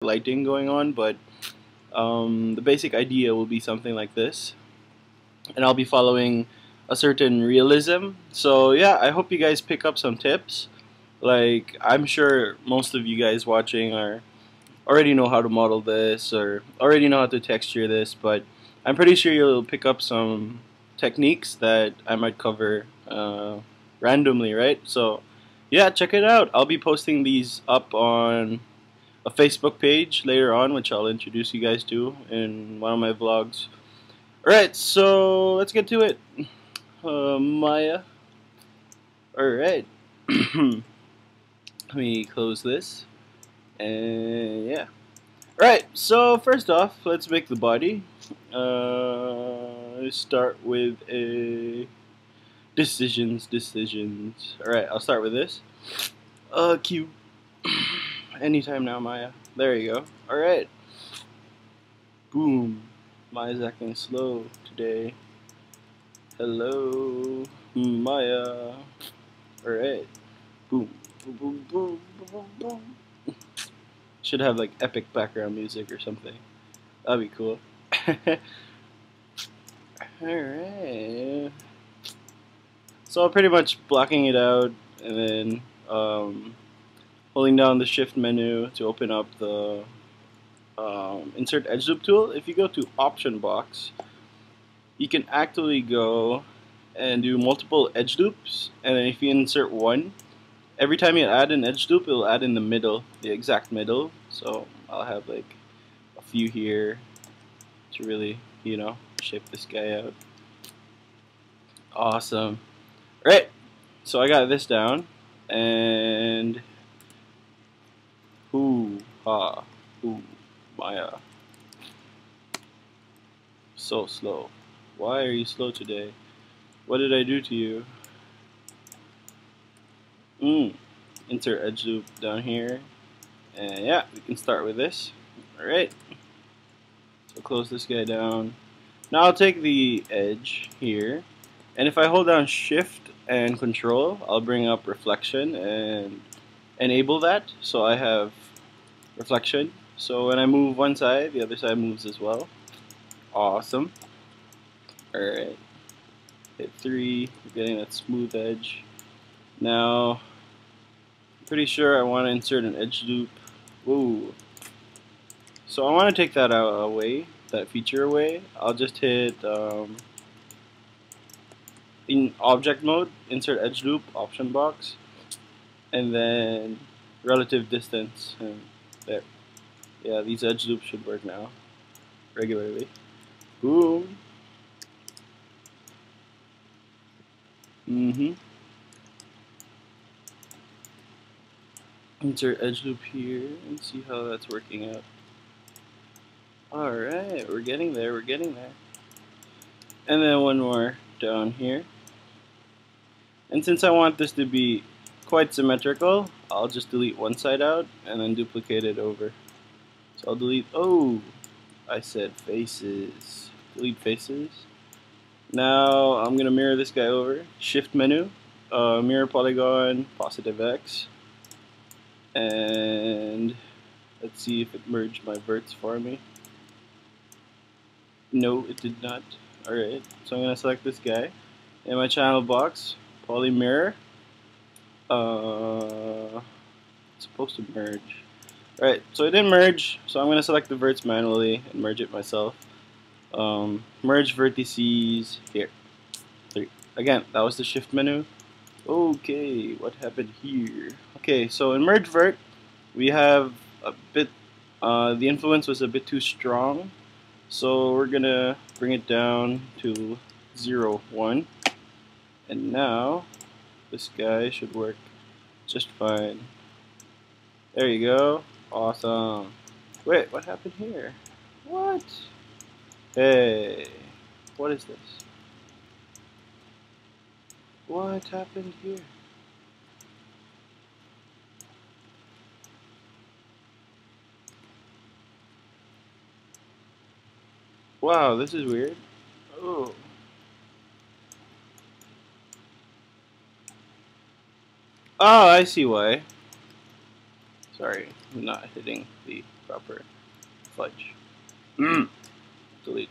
lighting going on, but the basic idea will be something like this, and I'll be following a certain realism. So yeah, I hope you guys pick up some tips. Like, I'm sure most of you guys watching are already know how to model this or already know how to texture this, but I'm pretty sure you'll pick up some techniques that I might cover randomly, right? So yeah, check it out. I'll be posting these up on a Facebook page later on, which I'll introduce you guys to in one of my vlogs. Alright, so let's get to it. Maya. Alright. Let me close this. And yeah. Alright, so first off, let's make the body. Start with a decisions. Alright, I'll start with this. Cube. Anytime now, Maya. There you go. Alright. Boom. Maya's acting slow today. Hello, Maya. Alright. Boom. Boom, boom, boom, boom, boom. Should have like epic background music or something. That'd be cool. Alright. So I'm pretty much blocking it out and then holding down the shift menu to open up the insert edge loop tool. If you go to option box, you can actually go and do multiple edge loops, and then if you insert one, every time you add an edge loop, it'll add in the middle, the exact middle. So I'll have like a few here to really, you know, shape this guy out. Awesome. Right, so I got this down, and ooh, Maya. So slow. Why are you slow today? What did I do to you? Insert edge loop down here. And yeah, we can start with this. Alright. So close this guy down. Now I'll take the edge here. And if I hold down shift and control, I'll bring up reflection and enable that. So I have reflection. So when I move one side, the other side moves as well. Awesome. Alright. Hit 3, getting that smooth edge. Now, I'm pretty sure I want to insert an edge loop. Whoa. So I want to take that away, that feature away. I'll just hit in object mode, insert edge loop, option box, and then relative distance. And there. Yeah, these edge loops should work now regularly. Boom. Insert edge loop here and see how that's working out. Alright, we're getting there, And then one more down here. And since I want this to be quite symmetrical, I'll just delete one side out and then duplicate it over. So I'll delete, I said faces. Delete faces. Now I'm going to mirror this guy over. Shift menu, mirror polygon, positive X. And let's see if it merged my verts for me. No, it did not. Alright, so I'm going to select this guy. In my channel box, poly mirror. It's supposed to merge. Alright, so it didn't merge, so I'm going to select the verts manually and merge it myself. Merge vertices here. Again, that was the shift menu. Okay, what happened here? Okay, so in merge vert, we have a bit, the influence was a bit too strong. So we're gonna bring it down to 0, 1. And now, this guy should work just fine. There you go. Awesome. Wait, what happened here? What? Hey, what is this? What happened here? Wow, this is weird. Oh. Oh, I see why. Sorry, I'm not hitting the proper. Fudge. Delete.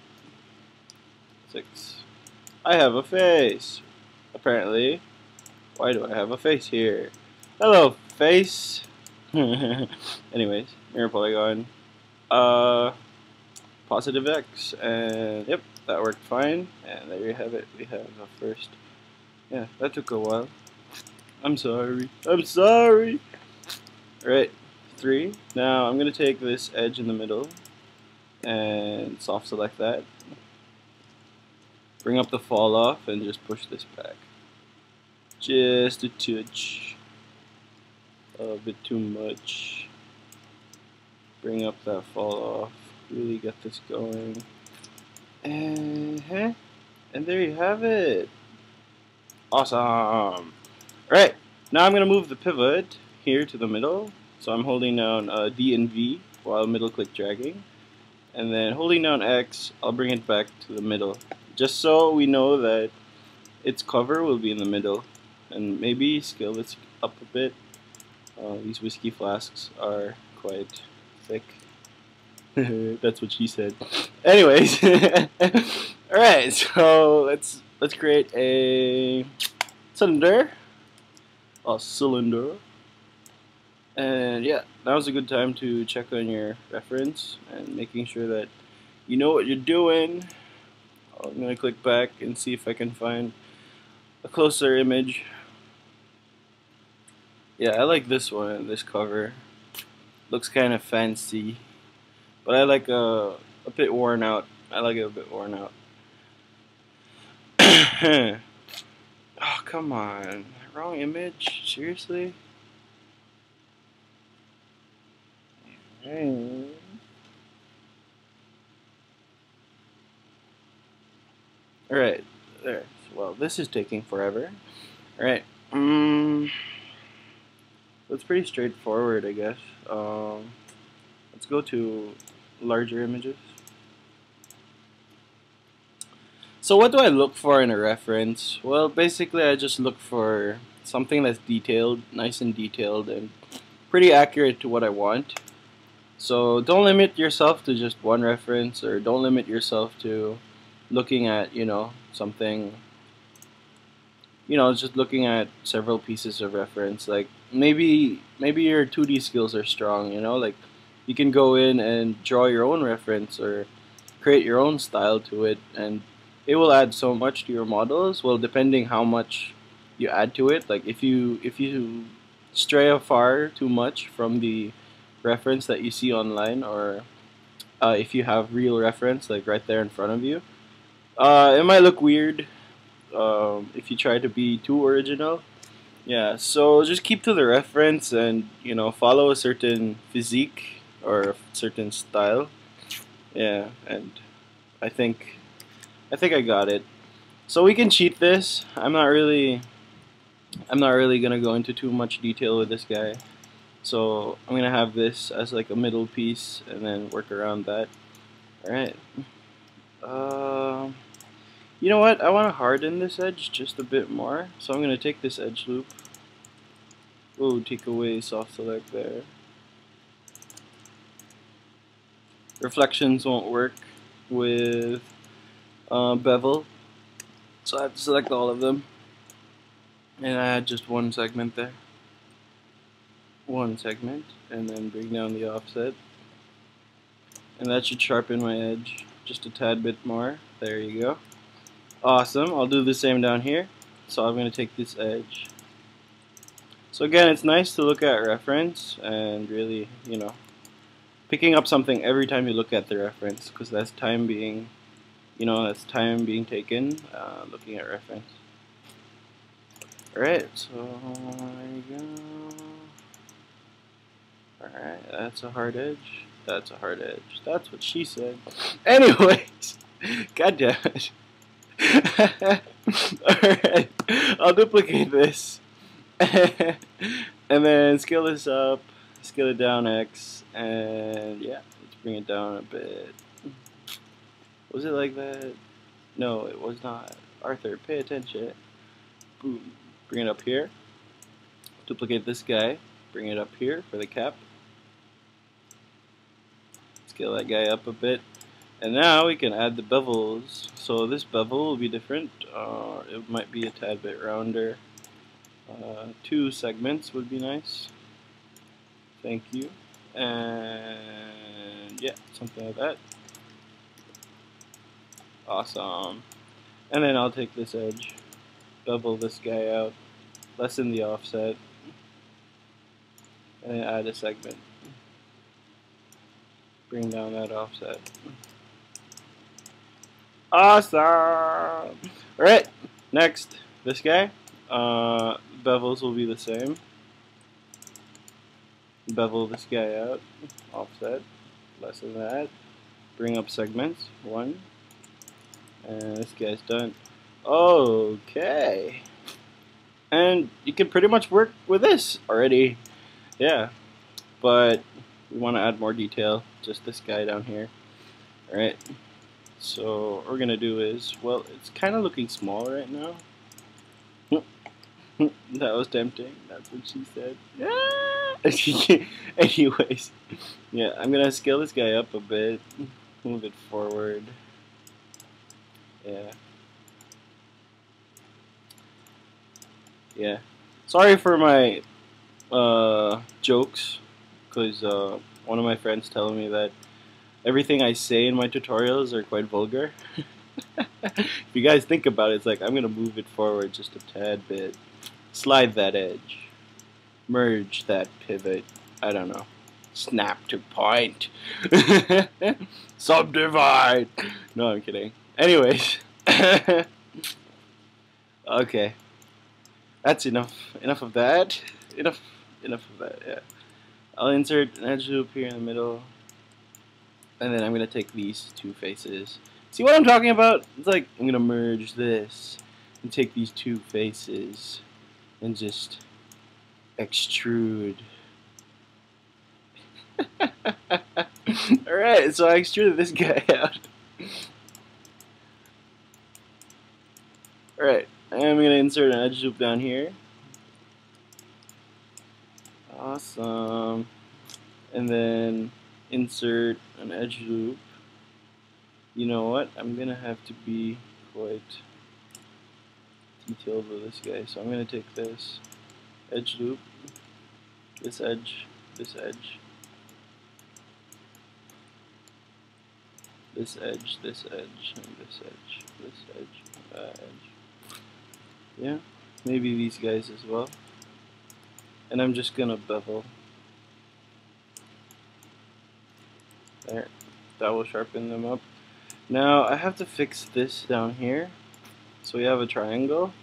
6. I have a face. Apparently. Why do I have a face here? Hello, face. Anyways, mirror polygon. Positive X, and yep, that worked fine. And there you have it. We have a first. Yeah, that took a while. I'm sorry. I'm sorry. Alright, 3. Now I'm gonna take this edge in the middle and soft select that. Bring up the fall off and just push this back. Just a touch. A bit too much. Bring up that fall off. Really get this going. And there you have it. Awesome. Alright, now I'm going to move the pivot here to the middle. So I'm holding down D and V while middle click dragging. And then holding down X, I'll bring it back to the middle. Just so we know that its cover will be in the middle. And maybe scale this up a bit. These whiskey flasks are quite thick. That's what she said. Anyways, alright, so let's create a cylinder. And yeah, now's a good time to check on your reference and making sure that you know what you're doing. I'm gonna click back and see if I can find a closer image. Yeah, I like this one, this cover. Looks kind of fancy. But I like a bit worn out. I like it a bit worn out. Oh, come on. Wrong image? Seriously? Alright, there. Well, this is taking forever. Alright. That's pretty straightforward, I guess. Let's go to larger images. So what do I look for in a reference? Well, basically I just look for something that's detailed, nice and detailed, and pretty accurate to what I want. So don't limit yourself to just one reference, or don't limit yourself to looking at, something, just looking at several pieces of reference. Like maybe your 2D skills are strong, like you can go in and draw your own reference or create your own style to it, and it will add so much to your models. Well, depending how much you add to it. Like if you stray far too much from the reference that you see online, or if you have real reference like right there in front of you, it might look weird if you try to be too original. Yeah, so just keep to the reference and follow a certain physique or a certain style. Yeah, and I think I got it. So we can cheat this. I'm not really gonna go into too much detail with this guy. So I'm gonna have this as like a middle piece and then work around that. Alright. You know what? I want to harden this edge just a bit more. So I'm gonna take this edge loop. Oh, take away soft select there. Reflections won't work with bevel. So I have to select all of them. And I had just one segment there. One segment, and then bring down the offset. And that should sharpen my edge just a tad bit more. There you go. Awesome. I'll do the same down here. So I'm going to take this edge. So again, it's nice to look at reference and really, picking up something every time you look at the reference, because that's time being, taken looking at reference. Alright, so there you go. Alright, that's a hard edge. That's a hard edge. That's what she said. Anyways, god damn it. Alright, I'll duplicate this. And then scale this up, scale it down X, and yeah, let's bring it down a bit. Was it like that? No, it was not. Arthur, pay attention. Boom. Bring it up here. Duplicate this guy. Bring it up here for the cap. scale that guy up a bit. And now we can add the bevels. So this bevel will be different. It might be a tad bit rounder. 2 segments would be nice. Thank you. And yeah, something like that. Awesome. And then I'll take this edge, bevel this guy out, lessen the offset, and then add a segment. Bring down that offset. Awesome! Alright, next, this guy. Bevels will be the same. Bevel this guy out, offset, lessen that, bring up segments, 1, and this guy's done. Okay. And you can pretty much work with this already. Yeah. But we want to add more detail, just this guy down here. Alright. So what we're going to do is, well, it's kind of looking small right now. That was tempting. That's what she said. Yeah. Anyways, yeah, I'm going to scale this guy up a bit. Move it forward. Yeah. Yeah. Sorry for my jokes, because one of my friends telling me that everything I say in my tutorials are quite vulgar. If you guys think about it, it's like I'm gonna move it forward just a tad bit, slide that edge, merge that pivot, I don't know, snap to point, subdivide. No, I'm kidding. Anyways, okay, that's enough. Enough of that. Enough of that. Yeah. I'll insert an edge loop here in the middle, and then I'm gonna take these 2 faces. See what I'm talking about? It's like I'm gonna merge this and take these 2 faces and just extrude. Alright, so I extruded this guy out. Alright, and I'm gonna insert an edge loop down here. Awesome. And then insert an edge loop. You know what? I'm gonna have to be quite detailed with this guy. So I'm gonna take this edge loop, this edge, this edge, this edge, this edge, and this edge, this edge, that edge. Yeah, maybe these guys as well. And I'm just gonna bevel. There, that will sharpen them up. Now I have to fix this down here. So we have a triangle.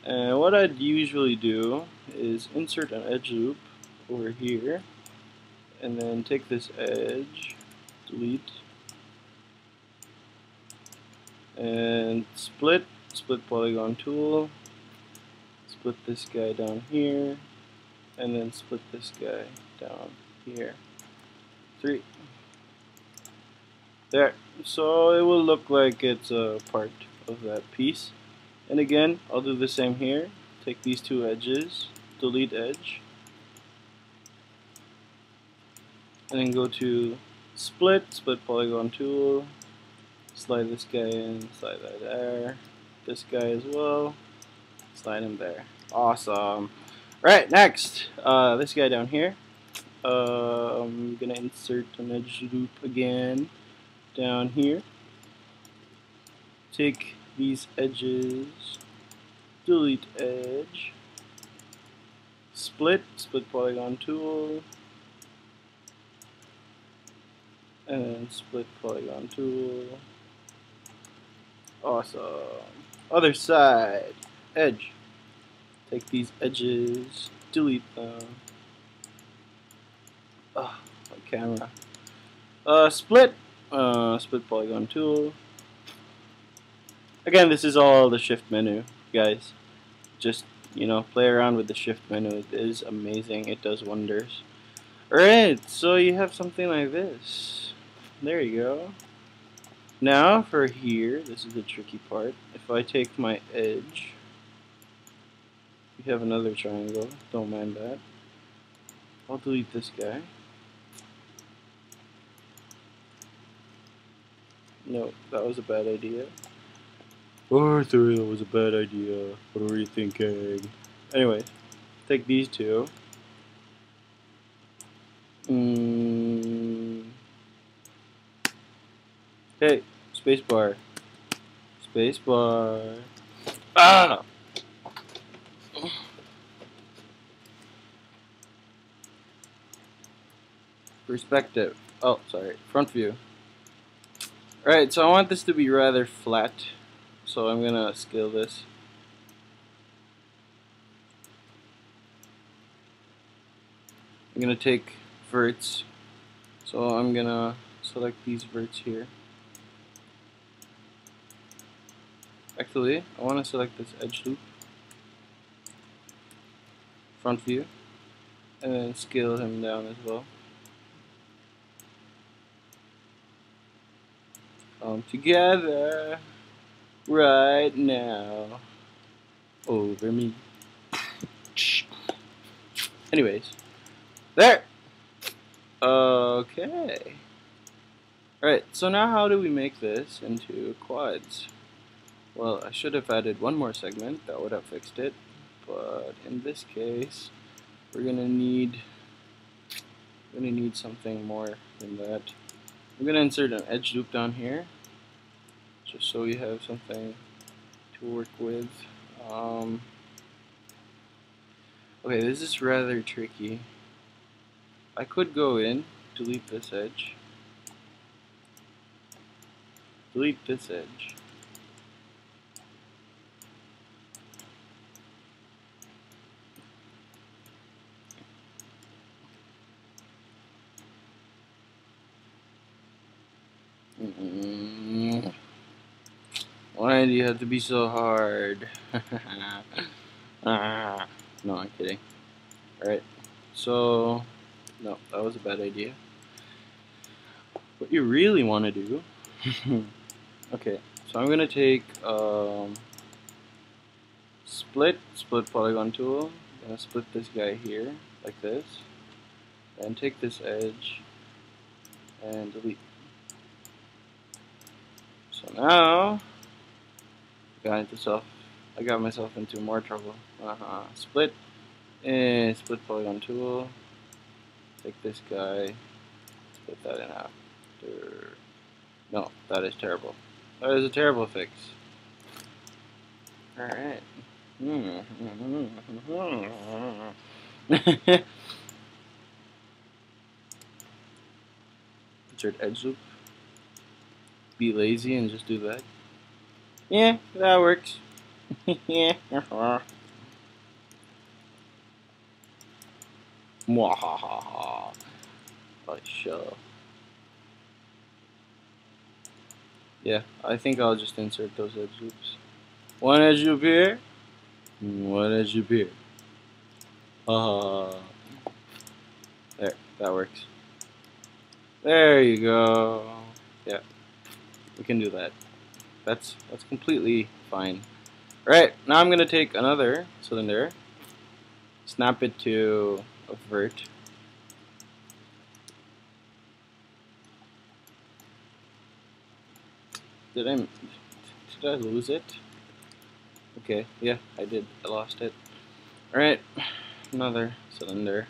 And what I'd usually do is insert an edge loop over here. And then take this edge, delete, and split polygon tool, split this guy down here, and then split this guy down here. 3. There. So it will look like it's a part of that piece. And again, I'll do the same here. Take these 2 edges, delete edge, and then go to split polygon tool, slide this guy in, slide that there, this guy as well, slide him there. Awesome. Right, next, this guy down here. I'm gonna insert an edge loop again down here. Take these edges, delete edge, split polygon tool, and split polygon tool. Awesome. Other side, edge. Take these edges, delete them. Oh, my camera. Split polygon tool. Again, this is all the shift menu, guys. Just, you know, play around with the shift menu. It is amazing. It does wonders. Alright, so you have something like this. There you go. Now for here, this is the tricky part. If I take my edge, we have another triangle. Don't mind that. I'll delete this guy. No, that was a bad idea. Aurthur, that was a bad idea. What were you thinking? Anyway, take these two. Hey, spacebar. Spacebar. Ah! Perspective. Oh, sorry. Front view. Alright, so I want this to be rather flat. So I'm gonna scale this. I'm gonna take verts. So I'm gonna select these verts here. Actually, I want to select this edge loop. Front view. And then scale him down as well. Together right now over me. Anyways, there. Okay. Alright, so now how do we make this into quads? Well, I should have added one more segment, that would have fixed it. But in this case, we're gonna need something more than that. I'm gonna insert an edge loop down here, just so we have something to work with. Okay, this is rather tricky. I could go in, delete this edge, delete this edge. Why do you have to be so hard? No, I'm kidding. Alright, so, no, that was a bad idea. What you really want to do, okay, so I'm going to take split polygon tool, I'm going to split this guy here, like this, and take this edge, and delete. So now, I got myself into more trouble. Split, and split polygon tool, take this guy, split that in half. No, that is terrible. That is a terrible fix. Alright. Insert edge loop. Be lazy and just do that. Yeah, that works. Yeah. Mwahaha. Sure. Yeah, I think I'll just insert those edge loops. One edge loop here, one edge loop here. There, that works. There you go. Yeah, we can do that. That's completely fine. Alright, now I'm gonna take another cylinder, snap it to a vert. Did I lose it? Okay, yeah, I did. I lost it. Alright, another cylinder.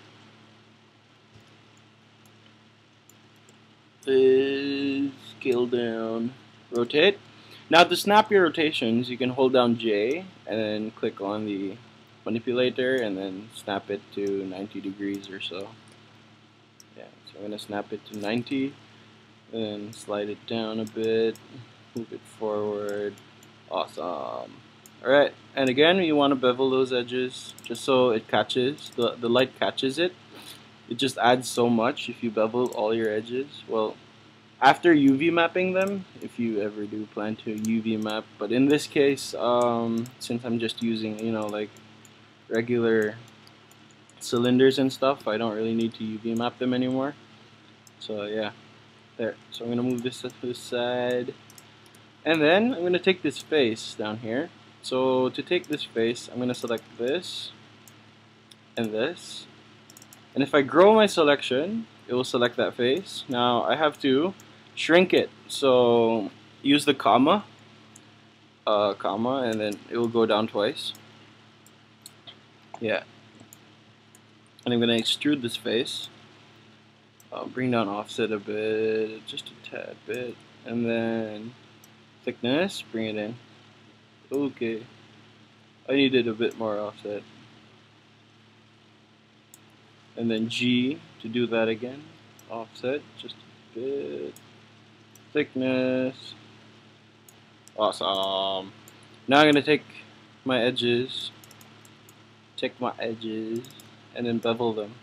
Scale down. Rotate. Now to snap your rotations, you can hold down J and then click on the manipulator and then snap it to 90 degrees or so. Yeah, so I'm going to snap it to 90 and then slide it down a bit, move it forward. Awesome. Alright, and again, you want to bevel those edges just so it catches, the light catches it. It just adds so much if you bevel all your edges. Well, after UV mapping them, if you ever do plan to UV map, but in this case, since I'm just using, like regular cylinders and stuff, I don't really need to UV map them anymore. So yeah, there. So I'm gonna move this to the side, and then I'm gonna take this face down here. So to take this face, I'm gonna select this and this, and if I grow my selection, it will select that face. Now I have to shrink it. So use the comma, and then it will go down twice. Yeah. And I'm gonna extrude this face. Bring down offset a bit, just a tad bit, and then thickness, bring it in. Okay. I needed a bit more offset. And then G to do that again. Offset, just a bit. Thickness. Awesome. Now I'm gonna take my edges, and then bevel them.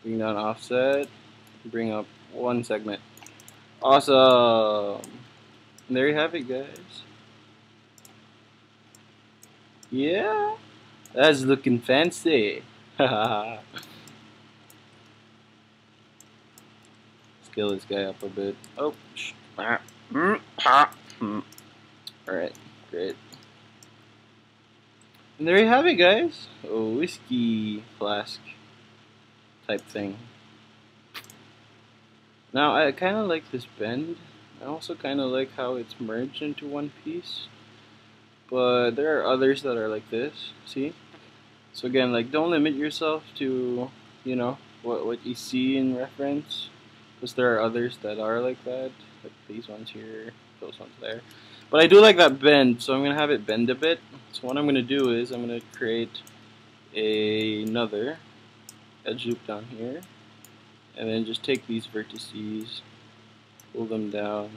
Bring down offset, bring up one segment. Awesome. And there you have it, guys. Yeah, that's looking fancy. Scale this guy up a bit. Oh, alright, great. And there you have it, guys. A whiskey flask type thing. Now, I kind of like this bend. I also kind of like how it's merged into one piece. But there are others that are like this, see? So again, like, don't limit yourself to, you know, what you see in reference. Because there are others that are like that. Like these ones here, those ones there. But I do like that bend, so I'm going to have it bend a bit. So what I'm going to do is I'm going to create another edge loop down here. And then just take these vertices, pull them down,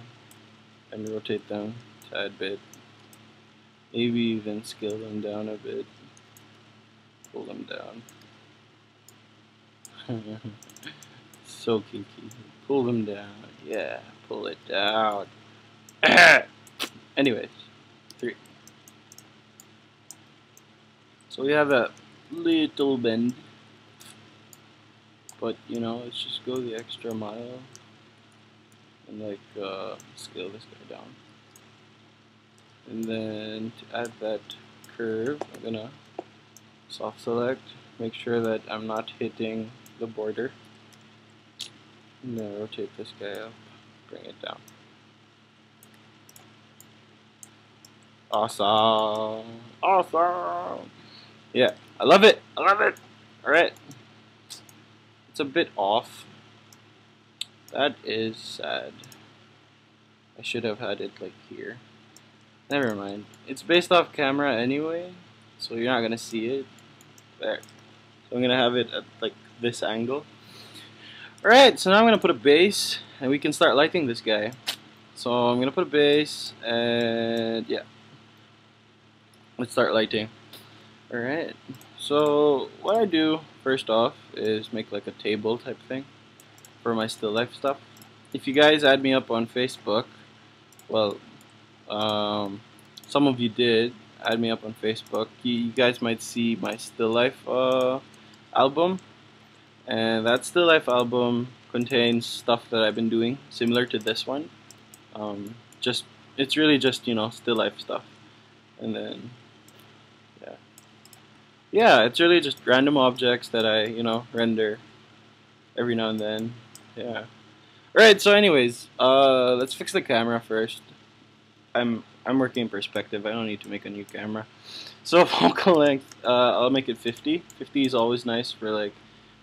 and rotate them a tad bit. Maybe even scale them down a bit. Pull them down. So kinky. Pull them down. Yeah, pull it down. Anyways, 3. So we have a little bend. But, you know, let's just go the extra mile. And, like, scale this guy down. And then to add that curve, I'm gonna soft select, make sure that I'm not hitting the border. And then rotate this guy up, bring it down. Awesome! Awesome! Yeah, I love it! I love it! Alright. It's a bit off. That is sad. I should have had it like here. Never mind. It's based off camera anyway, so you're not gonna see it. There. So I'm gonna have it at like this angle. Alright, so now I'm gonna put a base and we can start lighting this guy. So I'm gonna put a base and yeah. Let's start lighting. Alright. So what I do first off is make like a table type thing for my still life stuff. If you guys add me up on Facebook, well, some of you did add me up on Facebook. You guys might see my still life album, and that still life album contains stuff that I've been doing similar to this one. It's really just, you know, still life stuff, and then yeah, it's really just random objects that I, you know, render every now and then. Yeah. Alright, so anyways, let's fix the camera first. I'm working in perspective. I don't need to make a new camera. So focal length, I'll make it 50. 50 is always nice for like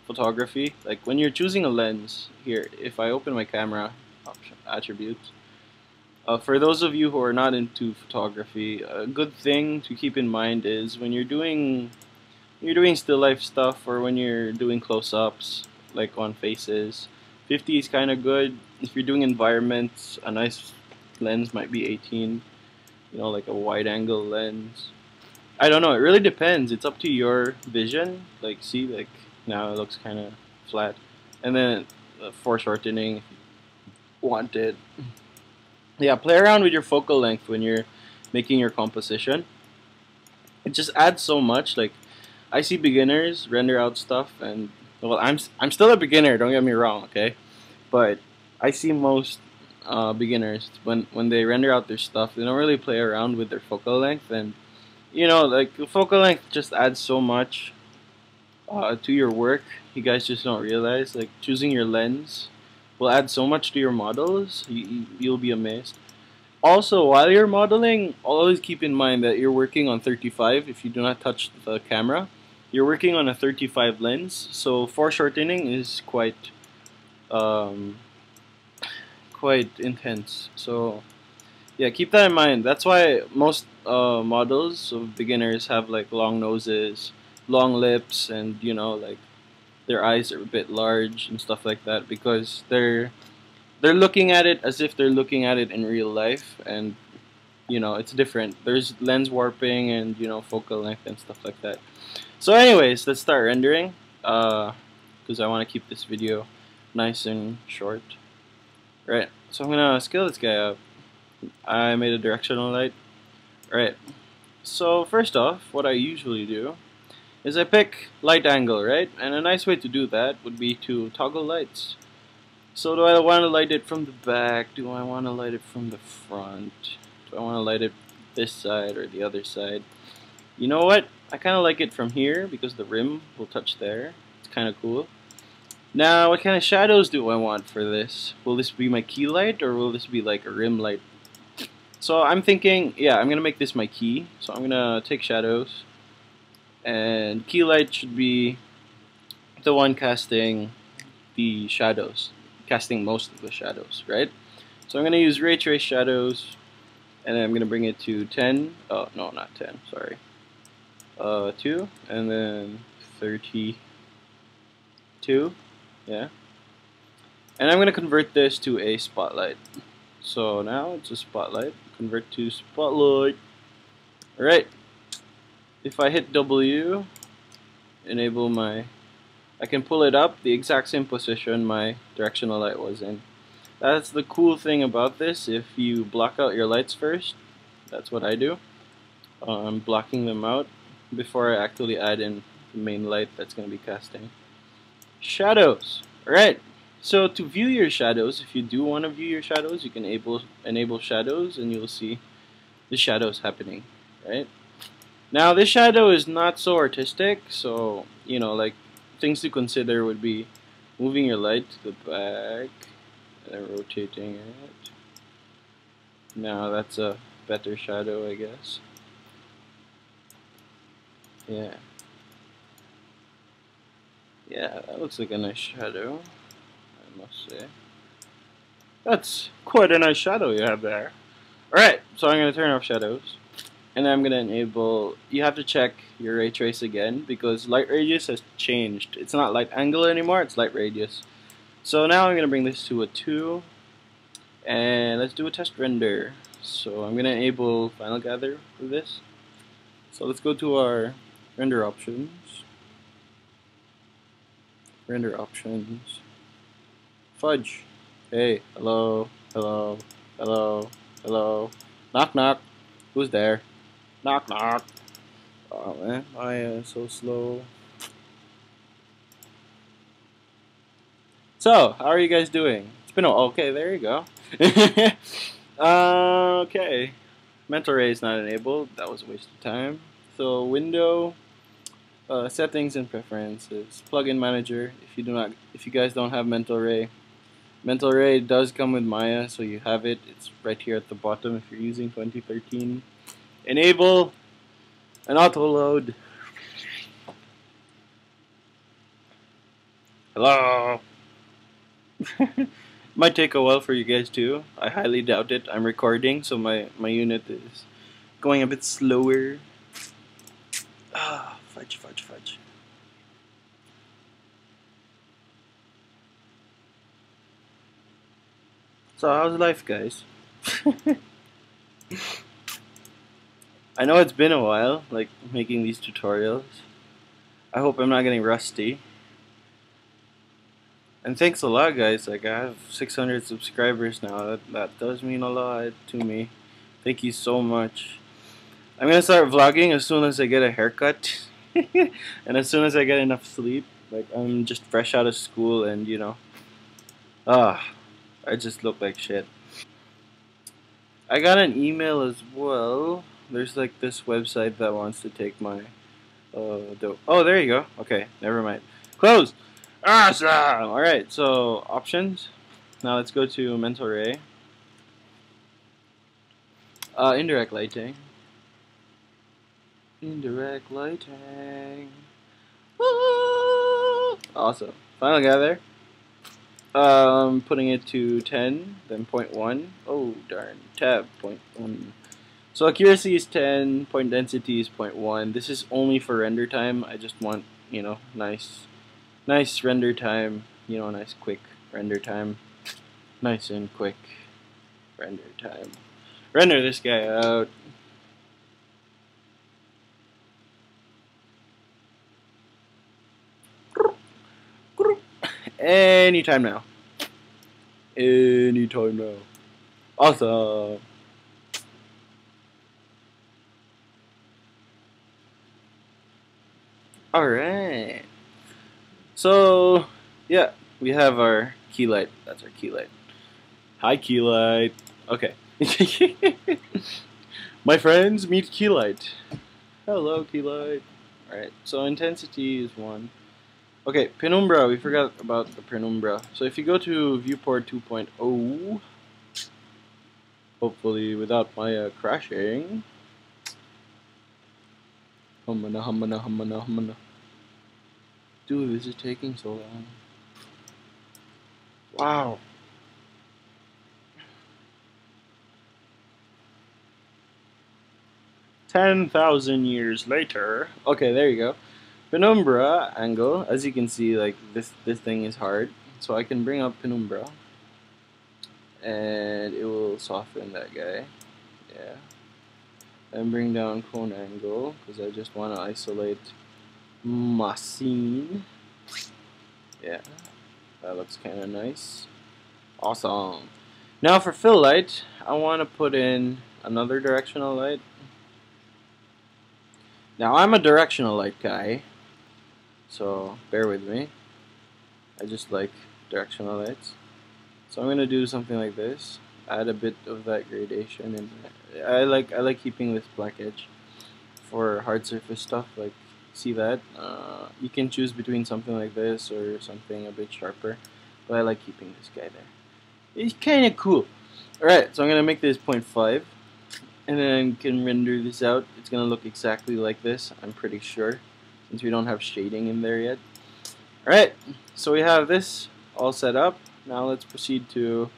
photography. Like when you're choosing a lens, here, if I open my camera attributes, for those of you who are not into photography, a good thing to keep in mind is when you're doing still life stuff or when you're doing close-ups, like on faces, 50 is kind of good. If you're doing environments, a nice lens might be 18, you know, like a wide angle lens. I don't know, it really depends. It's up to your vision. Like, see, like now it looks kind of flat. And then foreshortening if you want it. Yeah, play around with your focal length when you're making your composition. It just adds so much. Like, I see beginners render out stuff, and well, I'm still a beginner. Don't get me wrong, okay? But I see most beginners when they render out their stuff, they don't really play around with their focal length, and you know, like focal length just adds so much to your work. You guys just don't realize. Like choosing your lens will add so much to your models. You'll be amazed. Also, while you're modeling, always keep in mind that you're working on 35. If you do not touch the camera, you're working on a 35 lens. So foreshortening is um, quite intense. So yeah, keep that in mind. That's why most models of beginners have like long noses, long lips, and you know like their eyes are a bit large and stuff like that because they're looking at it as if they're looking at it in real life, and you know it's different. There's lens warping and you know focal length and stuff like that. So anyways, let's start rendering because I want to keep this video nice and short. Right, so I'm gonna scale this guy up. I made a directional light. Right, so first off, what I usually do is I pick light angle, right? And a nice way to do that would be to toggle lights. So do I want to light it from the back? Do I want to light it from the front? Do I want to light it this side or the other side? You know what? I kind of like it from here because the rim will touch there. It's kind of cool. Now, what kind of shadows do I want for this? Will this be my key light or will this be like a rim light? So I'm thinking, yeah, I'm going to make this my key. So I'm going to take shadows. And key light should be the one casting the shadows. Casting most of the shadows, right? So I'm going to use ray trace shadows. And then I'm going to bring it to 10. Oh, no, not 10. Sorry. 2. And then 32. Yeah. And I'm going to convert this to a spotlight. So now it's a spotlight. Convert to spotlight. Alright. If I hit W, enable my... I can pull it up the exact same position my directional light was in. That's the cool thing about this. If you block out your lights first, that's what I do. I'm blocking them out before I actually add in the main light that's going to be casting. Shadows. Alright, so to view your shadows, if you do want to view your shadows, you can enable shadows and you'll see the shadows happening. Right? Now this shadow is not so artistic, so you know, like things to consider would be moving your light to the back and then rotating it. Now that's a better shadow, I guess. Yeah. Yeah, that looks like a nice shadow, I must say. That's quite a nice shadow you have there. Alright, so I'm going to turn off shadows. And I'm going to enable, you have to check your ray trace again because light radius has changed. It's not light angle anymore, it's light radius. So now I'm going to bring this to a 2. And let's do a test render. So I'm going to enable Final Gather for this. So let's go to our render options. Render options. Fudge. Hey, hello, hello, hello, hello. Knock knock. Who's there? Knock knock. Oh man, Maya is so slow. So, how are you guys doing? It's been okay, there you go. Okay. Mental ray is not enabled. That was a waste of time. So window, settings and preferences. Plugin manager. If you guys don't have mental ray does come with Maya, so you have it. It's right here at the bottom if you're using 2013. Enable an auto load. Hello. Might take a while for you guys too. I highly doubt it. I'm recording, so my unit is going a bit slower. Ah, fudge, fudge, fudge. So how's life, guys? I know it's been a while, like making these tutorials. I hope I'm not getting rusty. And thanks a lot, guys. Like I have 600 subscribers now. That does mean a lot to me. Thank you so much. I'm gonna start vlogging as soon as I get a haircut, and as soon as I get enough sleep. Like I'm just fresh out of school, and you know, I just look like shit. I got an email as well. there's like this website that wants to take my oh, there you go. Okay, never mind. Close. Awesome. All right, so options. Now let's go to mental ray. Indirect lighting. Indirect lighting. Ah! Awesome. Final guy there. Putting it to 10, then 0.1. Oh, darn. Tab, 0.1. So accuracy is 10, point density is 0.1. This is only for render time. I just want, you know, nice render time. You know, nice quick render time. Nice and quick render time. Render this guy out. Anytime now. Anytime now. Awesome. Alright. So, yeah, we have our key light. That's our key light. Hi, key light. Okay. My friends, meet key light. Hello, key light. Alright, so intensity is 1. Okay, penumbra. We forgot about the penumbra. So if you go to viewport 2.0, hopefully without my crashing. Humana. Dude, this is taking so long. Wow. $10,000 years later. Okay, there you go. Penumbra angle. As you can see, like this thing is hard. So I can bring up penumbra. And it will soften that guy. Yeah. And bring down cone angle because I just want to isolate my scene. Yeah, that looks kind of nice. Awesome. Now for fill light, I want to put in another directional light. Now I'm a directional light guy, so bear with me. I just like directional lights. So I'm gonna do something like this. Add a bit of that gradation in there. I like keeping this black edge for hard surface stuff. Like, see that? You can choose between something like this or something a bit sharper, but I like keeping this guy there. It's kind of cool. Alright, so I'm gonna make this 0.5, and then can render this out. It's gonna look exactly like this, I'm pretty sure, since we don't have shading in there yet. Alright, so we have this all set up. Now let's proceed to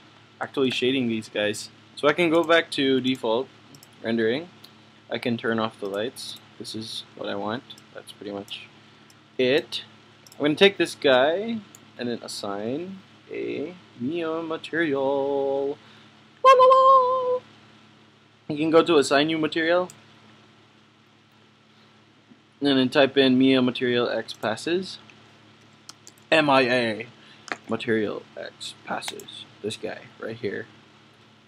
actually shading these guys. So I can go back to default rendering. I can turn off the lights. This is what I want. That's pretty much it. I'm going to take this guy and then assign a Mia material. La, la, la. You can go to assign new material and then type in Mia material X passes. MIA material X passes. This guy right here.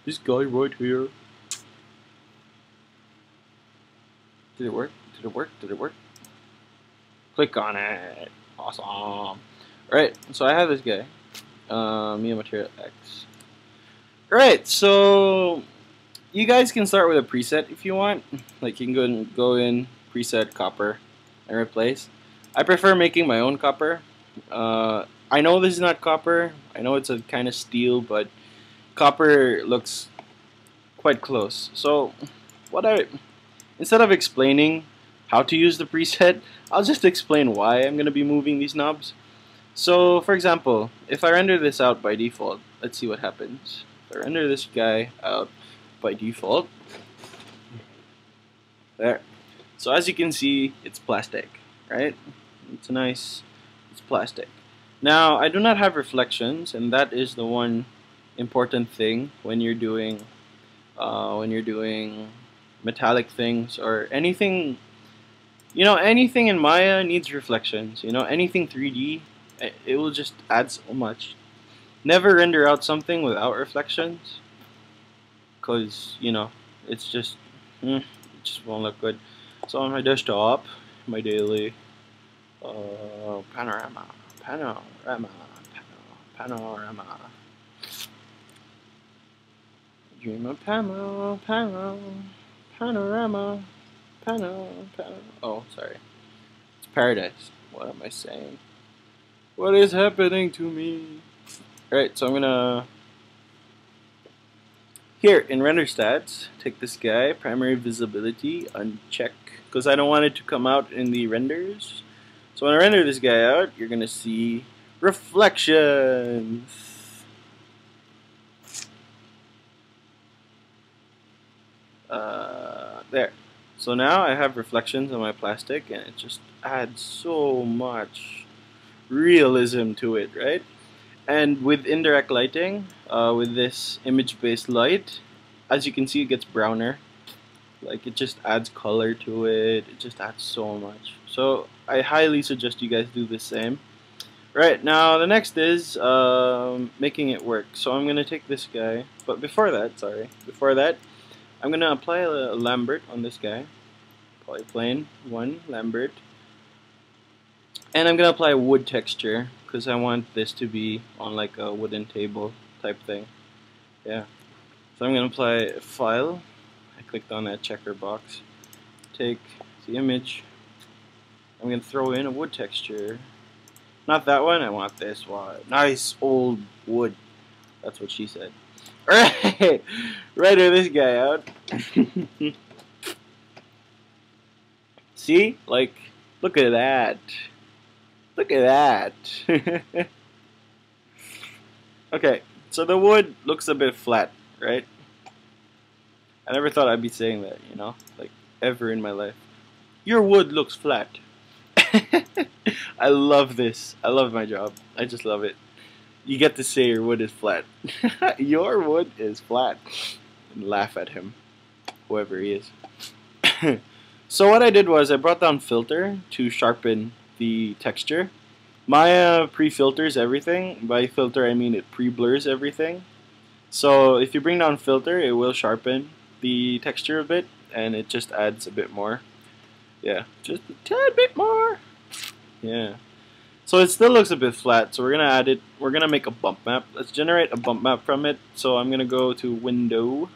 This guy right here. Did it work? Did it work? Did it work? Click on it. Awesome. Alright, so I have this guy. Mia material X. Alright, so you guys can start with a preset if you want. Like, you can go in preset copper and replace. I prefer making my own copper. I know this is not copper. I know it's a kind of steel, but copper looks quite close. So instead of explaining how to use the preset, I'll just explain why I'm going to be moving these knobs. So for example, if I render this out by default, let's see what happens. If I render this guy out by default, there. So as you can see, it's plastic, right? It's nice, it's plastic. Now, I do not have reflections, and that is the one important thing when you're doing metallic things or anything. You know, anything in Maya needs reflections. You know, anything 3D, it will just add so much. Never render out something without reflections, cause you know it just won't look good. So on my desktop, my daily panorama. Dream of Panorama. Oh, sorry. It's paradise. What am I saying? What is happening to me? Alright, so I'm gonna... Here, in render stats, take this guy, primary visibility, uncheck, because I don't want it to come out in the renders. So when I render this guy out, you're gonna see reflections. There. So now I have reflections on my plastic, and it just adds so much realism to it, right? And with indirect lighting, with this image-based light, as you can see, it gets browner. Like, it just adds color to it. It just adds so much. So I highly suggest you guys do the same. Right, now the next is making it work. So I'm gonna take this guy, but before that, I'm gonna apply a Lambert on this guy. Polyplane 1 Lambert. And I'm gonna apply a wood texture because I want this to be on like a wooden table type thing. Yeah. So I'm gonna apply a file. I clicked on that checker box. Take the image. I'm gonna throw in a wood texture. Not that one, I want this one. Nice old wood. That's what she said. Alright! Render this guy out. See? Like, look at that. Look at that. Okay, so the wood looks a bit flat, right? I never thought I'd be saying that, you know? Like, ever in my life. Your wood looks flat. I love this. I love my job. I just love it. You get to say your wood is flat. Your wood is flat. And laugh at him. Whoever he is. So what I did was I brought down filter to sharpen the texture. Maya pre-filters everything. By filter I mean it pre-blurs everything. So if you bring down filter, it will sharpen the texture a bit, and it just adds a bit more. Yeah, just a tad bit more. Yeah. So it still looks a bit flat, so we're gonna add it. We're gonna make a bump map. Let's generate a bump map from it. So I'm gonna go to Window,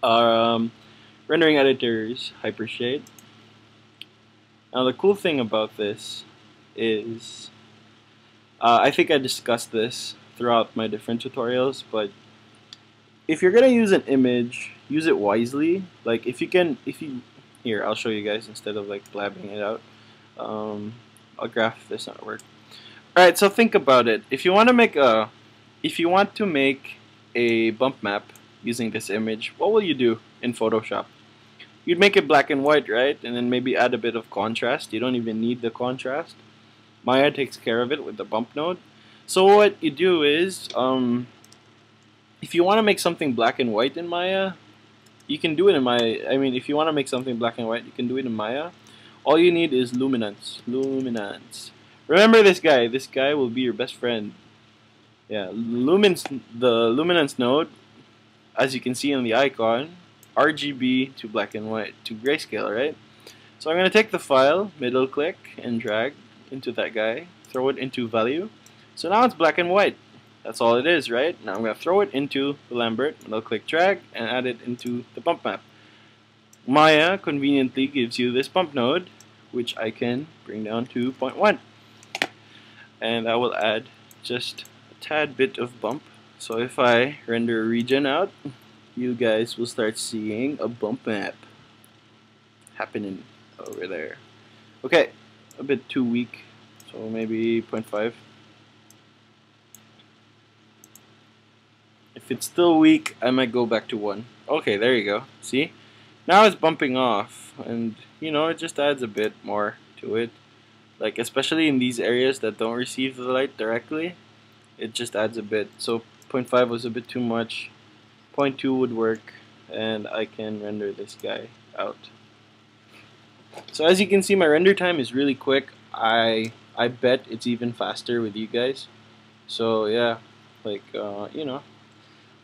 Rendering Editors, Hypershade. Now the cool thing about this is, I think I discussed this throughout my different tutorials, but if you're gonna use an image, use it wisely. Like here, I'll show you guys instead of like blabbing it out. I'll graph this artwork. Alright, so think about it. If you want to make a bump map using this image, what will you do in Photoshop? You'd make it black and white, right? And then maybe add a bit of contrast. You don't even need the contrast. Maya takes care of it with the bump node. So what you do is, if you want to make something black and white in Maya, you can do it in Maya. I mean, if you want to make something black and white, you can do it in Maya. All you need is luminance. Luminance. Remember this guy. This guy will be your best friend. Yeah, the luminance node, as you can see on the icon, RGB to black and white to grayscale, right? So I'm going to take the file, middle click, and drag into that guy. Throw it into value. So now it's black and white. That's all it is, right? Now I'm going to throw it into the Lambert, middle click, drag, and add it into the bump map. Maya conveniently gives you this bump node, which I can bring down to 0.1. And I will add just a tad bit of bump. So if I render a region out, you guys will start seeing a bump map happening over there. Okay, a bit too weak, so maybe 0.5. If it's still weak, I might go back to 1. Okay, there you go. See? Now it's bumping off, and you know, it just adds a bit more to it. Like, especially in these areas that don't receive the light directly, it just adds a bit. So 0.5 was a bit too much. 0.2 would work, and I can render this guy out. So as you can see, my render time is really quick. I bet it's even faster with you guys. So yeah, like you know.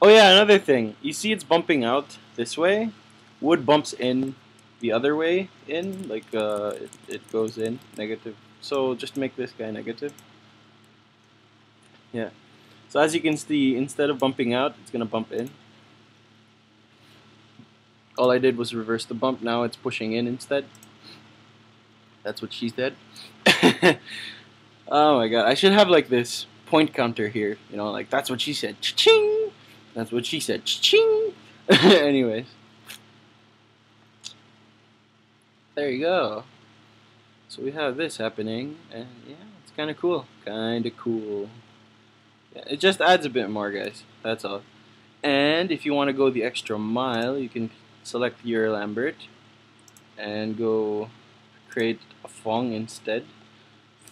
Oh yeah, another thing. You see it's bumping out this way. Wood bumps in the other way in, like it goes in negative. So just make this guy negative. Yeah. So as you can see, instead of bumping out, it's gonna bump in. All I did was reverse the bump. Now it's pushing in instead. That's what she said. Oh my god, I should have like this point counter here. You know, like that's what she said. Cha-ching! That's what she said. Cha-ching! Anyways. There you go. So we have this happening, and yeah, it's kind of cool. Kind of cool. Yeah, it just adds a bit more, guys. That's all. And if you want to go the extra mile, you can select your Lambert and go create a Fong instead.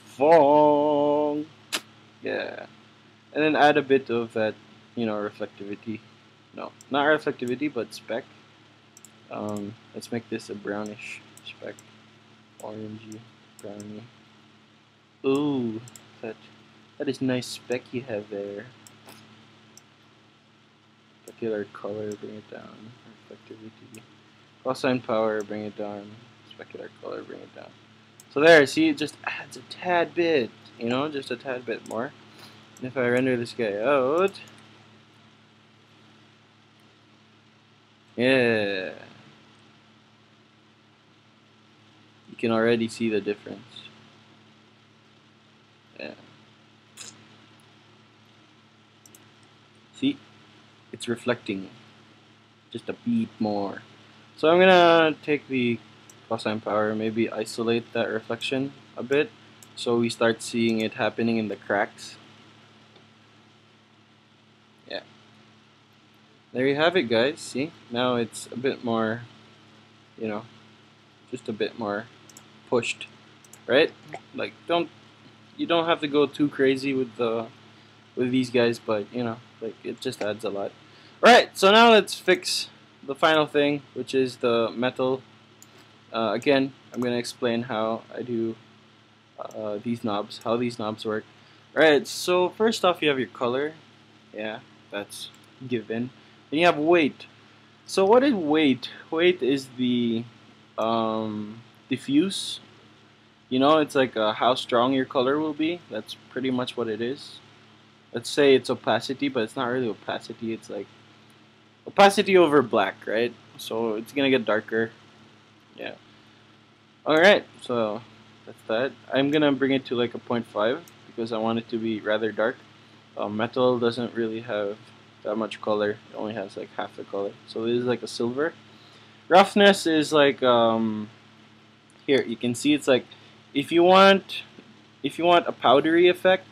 Fong! Yeah. And then add a bit of that, you know, reflectivity. No, not reflectivity, but speck. Let's make this a brownish speck. Orangey, browny. Ooh, that is nice speck you have there. Specular color, bring it down. Reflectivity. Cosine power, bring it down. Specular color, bring it down. So there, see, it just adds a tad bit, you know, just a tad bit more. And if I render this guy out, yeah, you can already see the difference. Yeah. See, it's reflecting just a bit more. So I'm gonna take the cosine power, maybe isolate that reflection a bit, so we start seeing it happening in the cracks. Yeah. There you have it, guys. See, now it's a bit more, you know, just a bit more pushed, right? Like, you don't have to go too crazy with these guys, but you know, like it just adds a lot. Alright, so now let's fix the final thing, which is the metal. Again, I'm going to explain how I do these knobs, how these knobs work. Alright, so first off you have your color. Yeah, that's given. Then you have weight. So what is weight? Weight is the diffuse. You know, it's like how strong your color will be. That's pretty much what it is. Let's say it's opacity, but it's not really opacity. It's like opacity over black, right? So it's gonna get darker. Yeah. Alright, so that's that. I'm gonna bring it to like a 0.5 because I want it to be rather dark. Metal doesn't really have that much color. It only has like half the color. So this is like a silver. Roughness is like here you can see it's like if you want a powdery effect,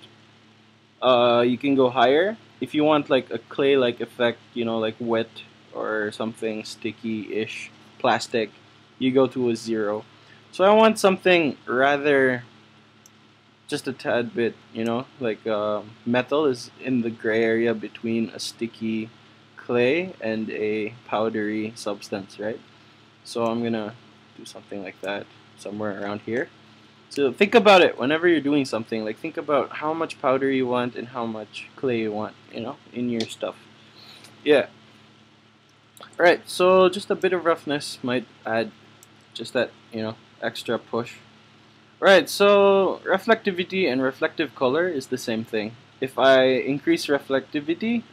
you can go higher. If you want like a clay-like effect, you know, like wet or something sticky-ish, plastic, you go to a 0. So I want something rather just a tad bit, you know, like metal is in the gray area between a sticky clay and a powdery substance, right? So I'm gonna do something like that somewhere around here. So think about it whenever you're doing something, like think about how much powder you want and how much clay you want, you know, in your stuff. Yeah. Alright, so just a bit of roughness might add just that, you know, extra push. Alright, so reflectivity and reflective color is the same thing. If I increase reflectivity,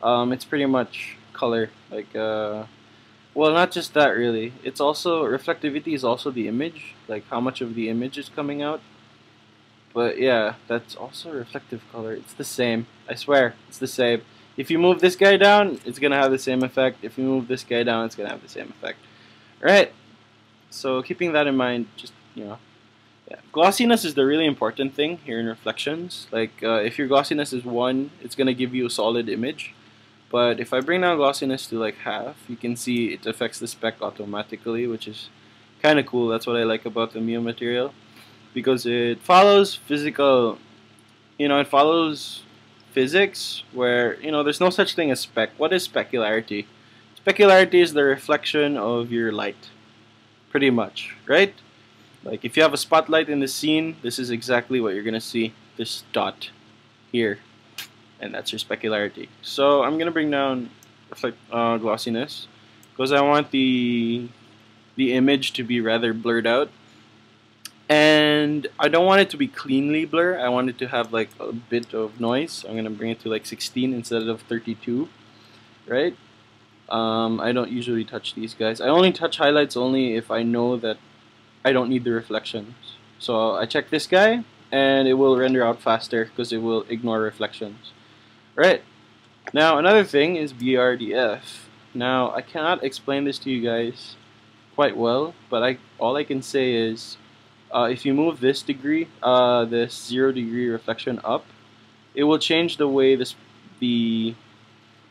it's pretty much color, like well, not just that really. It's also reflectivity is also the image, like how much of the image is coming out. But yeah, that's also reflective color. It's the same. I swear, it's the same. If you move this guy down, it's gonna have the same effect. If you move this guy down, it's gonna have the same effect. Alright. So keeping that in mind, just you know, yeah. Glossiness is the really important thing here in reflections. Like if your glossiness is 1, it's gonna give you a solid image. But if I bring down glossiness to like half, you can see it affects the spec automatically, which is kind of cool. That's what I like about the Mio material, because it follows physical, you know, it follows physics where, you know, there's no such thing as spec. What is specularity? Specularity is the reflection of your light, pretty much, right? Like if you have a spotlight in the scene, this is exactly what you're gonna see, this dot here. And that's your specularity. So I'm gonna bring down glossiness because I want the image to be rather blurred out, and I don't want it to be cleanly blur. I want it to have like a bit of noise. So I'm gonna bring it to like 16 instead of 32, right? I don't usually touch these guys. I only touch highlights only if I know that I don't need the reflections. So I check this guy, and it will render out faster because it will ignore reflections. Right. Now another thing is BRDF. Now I cannot explain this to you guys quite well, but all I can say is if you move this degree, this 0 degree reflection up, it will change the way the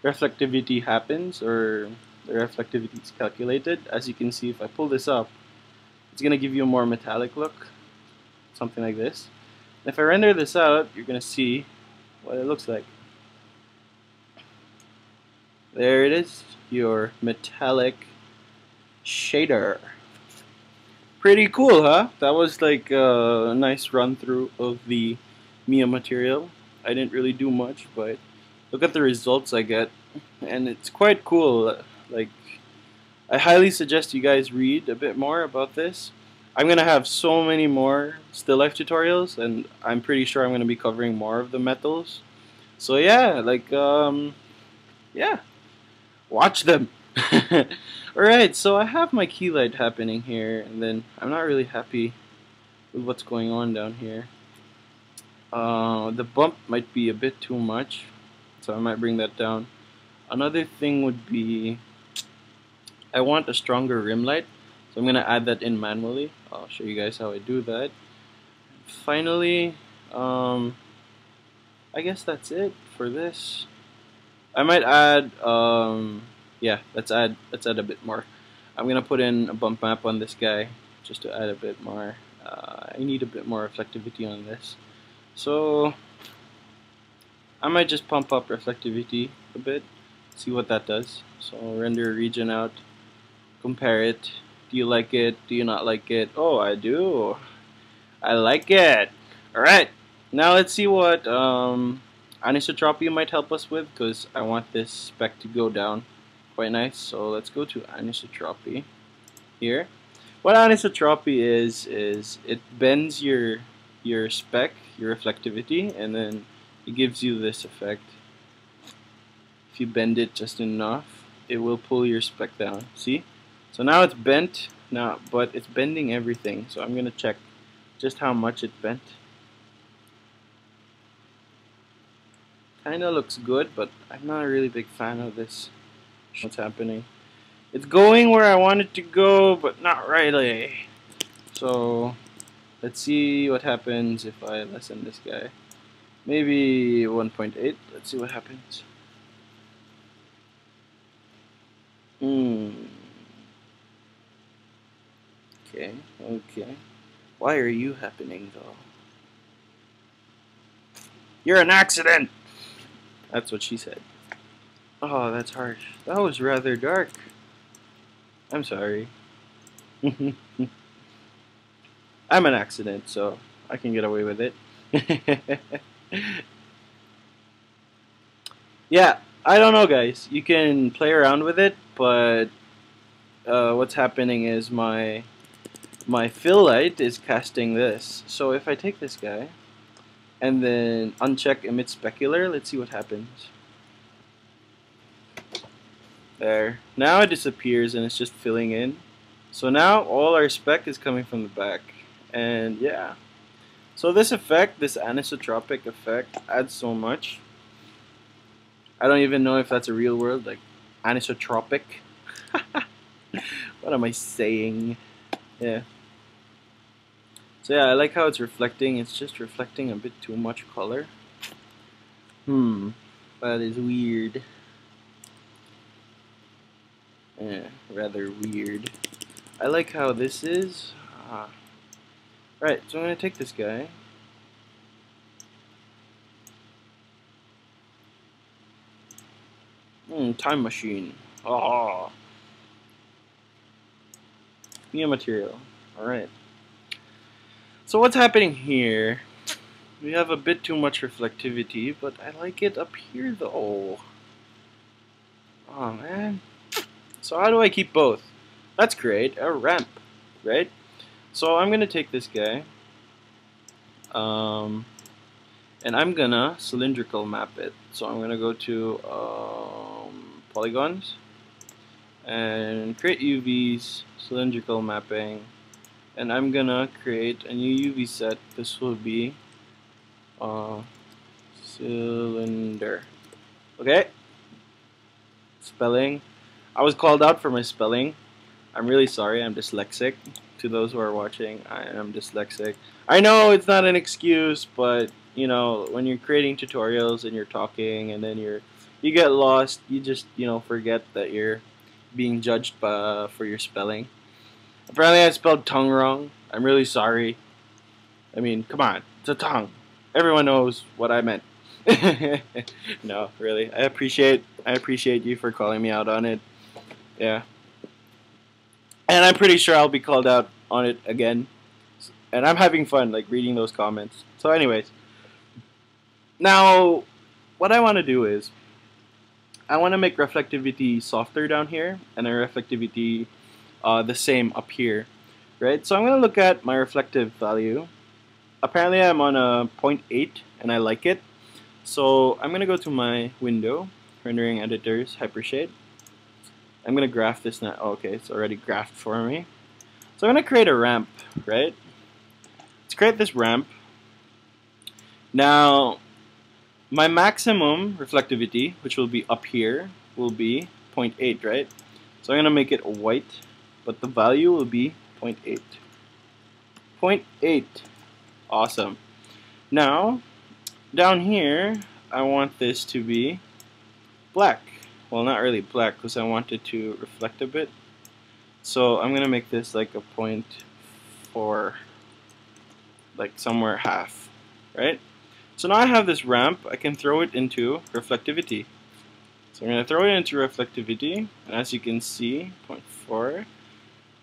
reflectivity happens, or the reflectivity is calculated. As you can see, if I pull this up, it's going to give you a more metallic look, something like this. And if I render this out, you're going to see what it looks like. There it is, your metallic shader. Pretty cool, huh? That was like a nice run through of the Mia material. I didn't really do much, but look at the results I get, and it's quite cool. Like, I highly suggest you guys read a bit more about this. I'm gonna have so many more still life tutorials, and I'm pretty sure I'm gonna be covering more of the metals. So yeah, like yeah, watch them. Alright, so I have my key light happening here, and then I'm not really happy with what's going on down here. The bump might be a bit too much, so I might bring that down. Another thing would be, I want a stronger rim light, so I'm going to add that in manually. I'll show you guys how I do that. Finally, I guess that's it for this. I might add, yeah, let's add a bit more. I'm gonna put in a bump map on this guy just to add a bit more. I need a bit more reflectivity on this, so I might just pump up reflectivity a bit, see what that does. So render a region out, compare it. Do you like it? Do you not like it? Oh, I do. I like it. All right, now let's see what anisotropy might help us with, because I want this spec to go down quite nice. So let's go to anisotropy here. What anisotropy is it bends your spec, your reflectivity, and then it gives you this effect. If you bend it just enough, it will pull your spec down. See? So now it's bent now, but it's bending everything. So I'm gonna check just how much it bent. Kinda looks good, but I'm not a really big fan of this. What's happening? It's going where I want it to go, but not really. So let's see what happens if I lessen this guy. Maybe 1.8. Let's see what happens. Okay, okay. Why are you happening though? You're an accident! That's what she said. Oh, that's harsh. That was rather dark. I'm sorry. I'm an accident, so I can get away with it. Yeah, I don't know, guys. You can play around with it, but what's happening is my fill light is casting this. So if I take this guy and then uncheck emit specular, let's see what happens. There. Now it disappears and it's just filling in. So now all our spec is coming from the back. And yeah. So this effect, this anisotropic effect, adds so much. I don't even know if that's a real word, like anisotropic. What am I saying? Yeah. So yeah, I like how it's reflecting. It's just reflecting a bit too much color. That is weird. Yeah, rather weird. I like how this is. Right, so I'm going to take this guy. Time machine. Ah. New material. Alright. So what's happening here? We have a bit too much reflectivity, but I like it up here though. Oh man. So how do I keep both? Let's create a ramp, right? So I'm gonna take this guy, and I'm gonna cylindrical map it. So I'm gonna go to polygons, and create UVs, cylindrical mapping, and I'm gonna create a new UV set. This will be cylinder. Okay, spelling. I was called out for my spelling. I'm really sorry. I'm dyslexic. To those who are watching, I am dyslexic. I know it's not an excuse, but you know, when you're creating tutorials and you're talking and then you get lost, you just, you know, forget that you're being judged for your spelling. Apparently I spelled tongue wrong. I'm really sorry. I mean, come on, it's a tongue. Everyone knows what I meant. No, really. I appreciate you for calling me out on it. Yeah. And I'm pretty sure I'll be called out on it again. And I'm having fun like reading those comments. So anyways, now what I want to do is I want to make reflectivity softer down here and a reflectivity the same up here, right? So I'm going to look at my reflective value. Apparently I'm on a 0.8 and I like it. So I'm going to go to my window, rendering editors, hypershade. I'm going to graph this now. Oh, okay, it's already graphed for me. So I'm going to create a ramp, right? Let's create this ramp. Now, my maximum reflectivity, which will be up here, will be 0.8, right? So I'm going to make it white, but the value will be 0.8. 0.8. Awesome. Now, down here, I want this to be black. Well, not really black, because I want it to reflect a bit. So I'm going to make this like a 0.4, like somewhere half, right? So now I have this ramp, I can throw it into reflectivity. So I'm going to throw it into reflectivity, and as you can see, 0.4,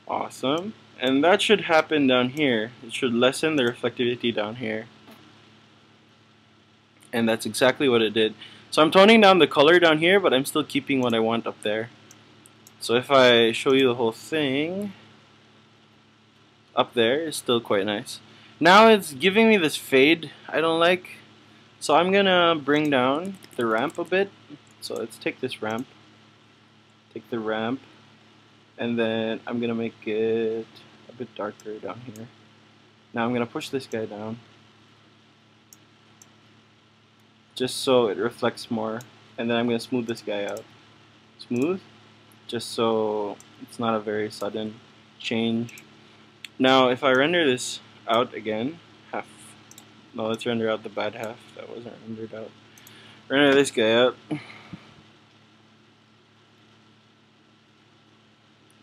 awesome. And that should happen down here. It should lessen the reflectivity down here. And that's exactly what it did. So I'm toning down the color down here, but I'm still keeping what I want up there. So if I show you the whole thing, up there is still quite nice. Now it's giving me this fade I don't like. So I'm gonna bring down the ramp a bit. So let's take this ramp, take the ramp, and then I'm gonna make it a bit darker down here. Now I'm gonna push this guy down, just so it reflects more, and then I'm gonna smooth this guy out. Smooth, just so it's not a very sudden change. Now if I render this out again, half. No, let's render out the bad half. That wasn't rendered out. Render this guy out.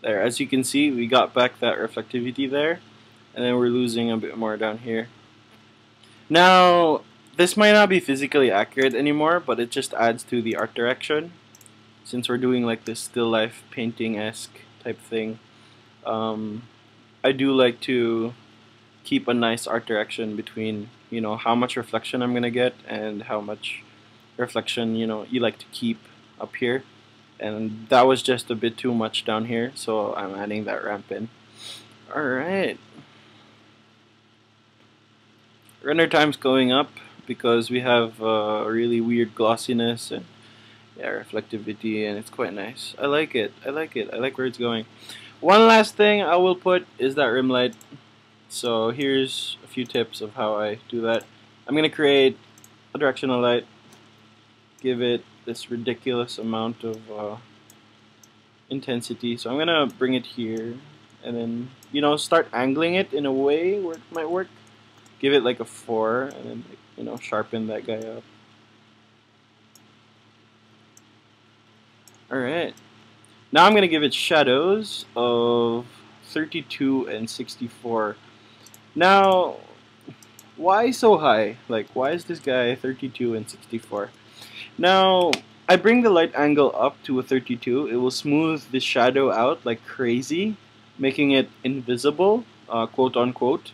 There, as you can see, we got back that reflectivity there, and then we're losing a bit more down here. Now, this might not be physically accurate anymore, but it just adds to the art direction. Since we're doing like this still life painting-esque type thing, I do like to keep a nice art direction between, you know, how much reflection I'm gonna get and how much reflection, you know, you like to keep up here. And that was just a bit too much down here, so I'm adding that ramp in. Alright. Render time's going up because we have really weird glossiness and yeah, reflectivity, and it's quite nice. I like it. I like it. I like where it's going. One last thing I will put is that rim light. So here's a few tips of how I do that. I'm going to create a directional light, give it this ridiculous amount of intensity. So I'm going to bring it here and then, you know, start angling it in a way where it might work. Give it like a 4 and then, you know, sharpen that guy up. Alright. Now I'm going to give it shadows of 32 and 64. Now, why so high? Like, why is this guy 32 and 64? Now, I bring the light angle up to a 32. It will smooth the shadow out like crazy, making it invisible, quote unquote.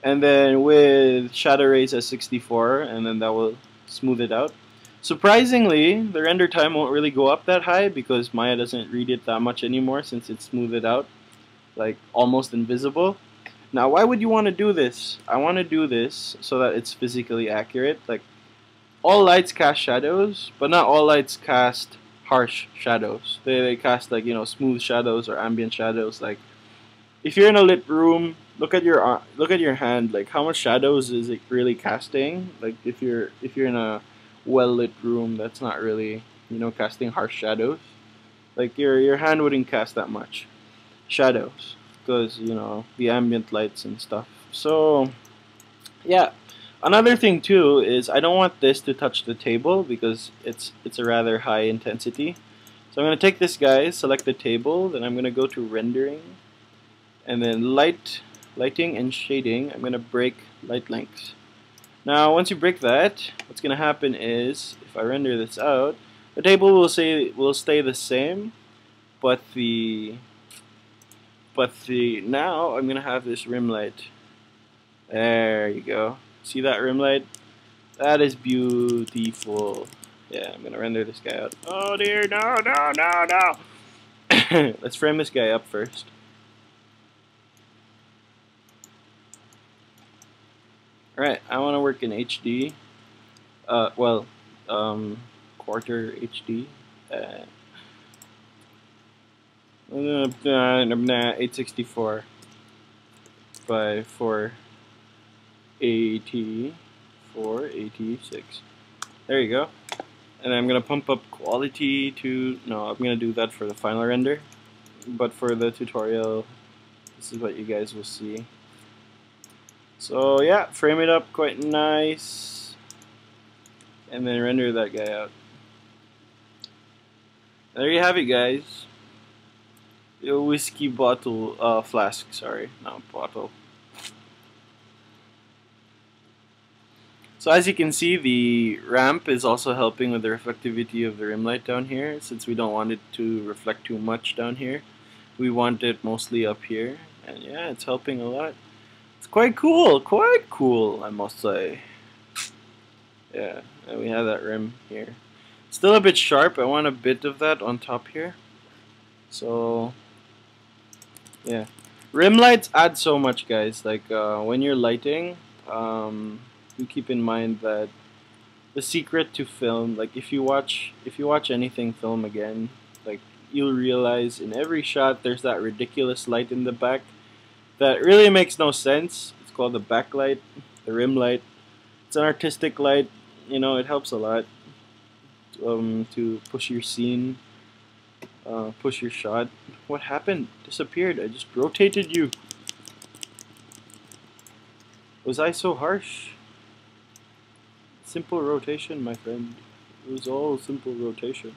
And then with shadow rays at 64, and then that will smooth it out. Surprisingly, the render time won't really go up that high because Maya doesn't read it that much anymore since it's smoothed it out, like almost invisible. Now, why would you want to do this? I want to do this so that it's physically accurate. Like, all lights cast shadows, but not all lights cast harsh shadows. They cast like, you know, smooth shadows or ambient shadows. Like if you're in a lit room, look at your hand. Like how much shadows is it really casting? Like if you're in a well lit room, that's not really, you know, casting harsh shadows. Like your hand wouldn't cast that much shadows because, you know, the ambient lights and stuff. So yeah. Another thing too is I don't want this to touch the table because it's a rather high intensity. So I'm going to take this guy, select the table, then I'm going to go to rendering, and then lighting and shading. I'm going to break light lengths. Now once you break that, what's going to happen is if I render this out, the table will stay the same, but the now I'm going to have this rim light. There you go. See that rim light? That is beautiful. Yeah, I'm gonna render this guy out. Oh dear, no, no, no, no! Let's frame this guy up first. Alright, I want to work in HD. Quarter HD. 864 by 486. There you go. And I'm gonna pump up quality to, no, I'm gonna do that for the final render, but for the tutorial this is what you guys will see. So yeah, frame it up quite nice and then render that guy out. There you have it, guys. The whiskey bottle, flask, sorry, not bottle. So as you can see, the ramp is also helping with the reflectivity of the rim light down here. Since we don't want it to reflect too much down here, we want it mostly up here. And yeah, it's helping a lot. It's quite cool, I must say. Yeah, and we have that rim here. Still a bit sharp, I want a bit of that on top here. So, yeah. Rim lights add so much, guys. Like, when you're lighting, you keep in mind that the secret to film, like if you watch anything film again, like you'll realize in every shot there's that ridiculous light in the back that really makes no sense. It's called the backlight, the rim light. It's an artistic light, you know, it helps a lot to push your scene, push your shot. What happened? Disappeared. I just rotated you. Was I so harsh? Simple rotation, my friend. It was all simple rotation.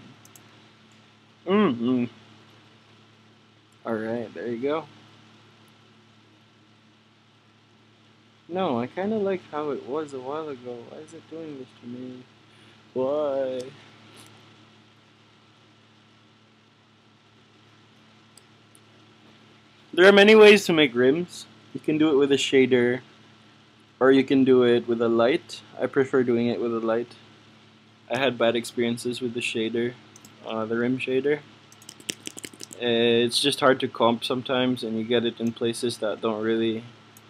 Alright, there you go. No, I kind of like how it was a while ago. Why is it doing this to me? Why? There are many ways to make rims. You can do it with a shader, or you can do it with a light. I prefer doing it with a light. I had bad experiences with the shader, the rim shader. It's just hard to comp sometimes, and you get it in places that don't really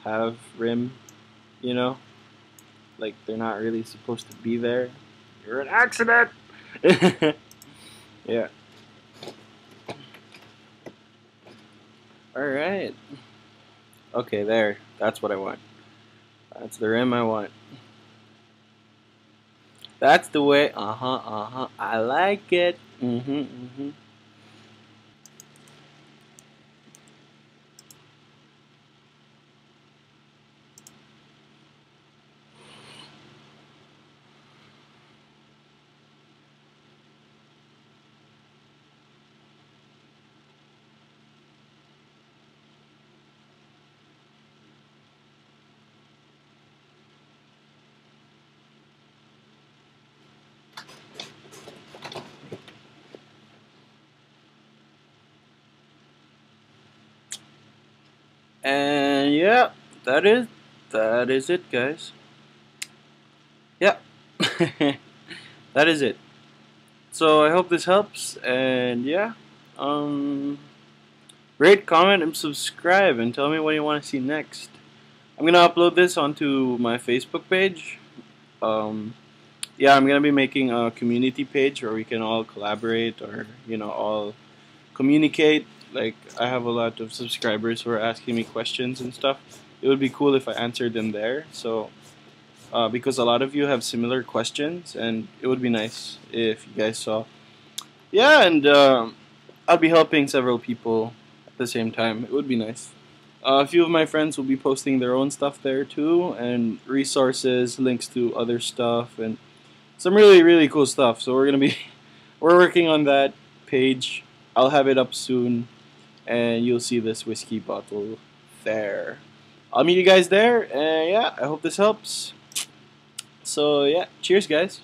have rim, you know? Like, they're not really supposed to be there. You're an accident! Yeah. Alright. Okay, there. That's what I want. That's the rim I want. That's the way. I like it. And yeah, that is it, guys. Yeah. That is it. So I hope this helps, and yeah, rate, comment, and subscribe, and tell me what you want to see next. I'm gonna upload this onto my Facebook page. yeah, I'm gonna be making a community page where we can all collaborate or all communicate. Like I have a lot of subscribers who are asking me questions and stuff. It would be cool if I answered them there. So because a lot of you have similar questions, and it would be nice if you guys saw. Yeah, and I'll be helping several people at the same time. It would be nice. A few of my friends will be posting their own stuff there too, and resources, links to other stuff, and some really cool stuff. So we're working on that page. I'll have it up soon, and you'll see this whiskey bottle there. I'll meet you guys there, and yeah, I hope this helps. So yeah, cheers, guys.